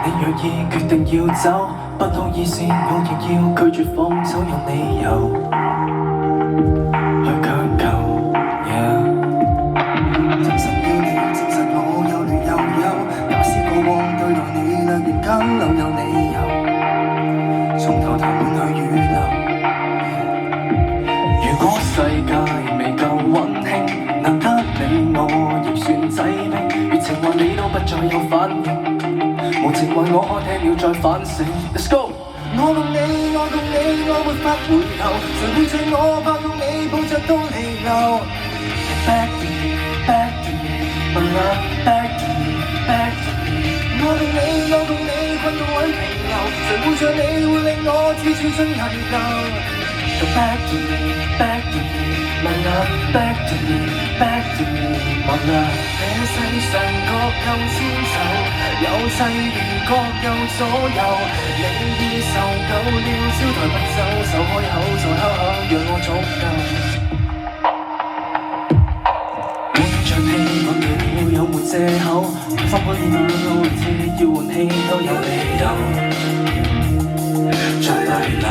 你若意決定要走，不好意思，我亦要拒絕放手，有理由去強求。證實要你，證實我有劣又優，假使過往對待你略嫌簡陋，有理由從頭談滿去預留。如果世界未夠溫馨，能得你我亦算擠迫，越情話你都不再有反應。無情話我看聽了再反省 ，Let's go。我共你，我共你，我沒法回頭，誰會在我怕共你抱着到離流 ？Back to me, back to me, my love, back to me, back to me。我共你，我共你，困到位平流，誰會像你會令我似處進危樓 ？Back to me, back to me, my love, back to me, back to me, my love。這世上各有千愁。有際遇各有左右，你已受夠了，招抬不走，手開口再敲響，讓我足夠。換場戲，我哋要有沒藉口，分開了位置要換氣都有理由，再遺留。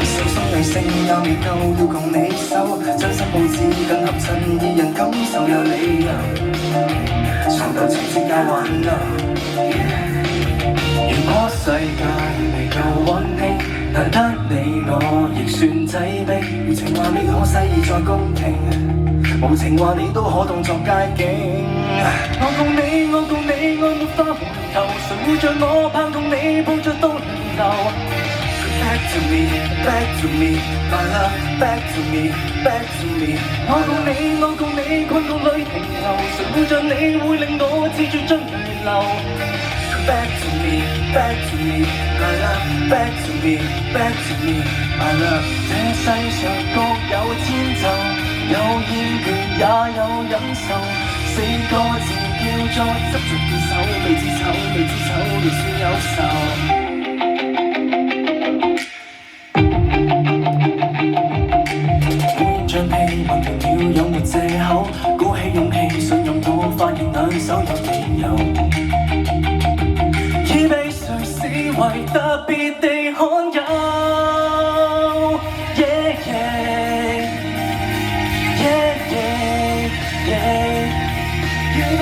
受傷嘅聲也未夠，要共你守，真心報紙更合襯，二人感受有理由。長途情節皆挽留。如果世界未夠溫馨，難得你我亦算擠迫。如情話你可細意再公平，無情話你都可當作街景。我共你，我共你，我沒法回頭，誰會像我盼共你抱着到輪流。Back to me, back to me, my love, back to me, back to me。我共你，我共你，困到裏停留，誰會像你會令我似住進雷流 ？Back to me, back to me, my love, back to me, back to me, my love。這世上各有千就，有厭倦也有忍受，四個字叫做執着堅守，未知醜，未知醜，亦算有仇。問題要有沒藉口，鼓起勇氣信任到發現兩手有理由，已被誰視為特別地罕有。Yeah, yeah, yeah, yeah, yeah, 已被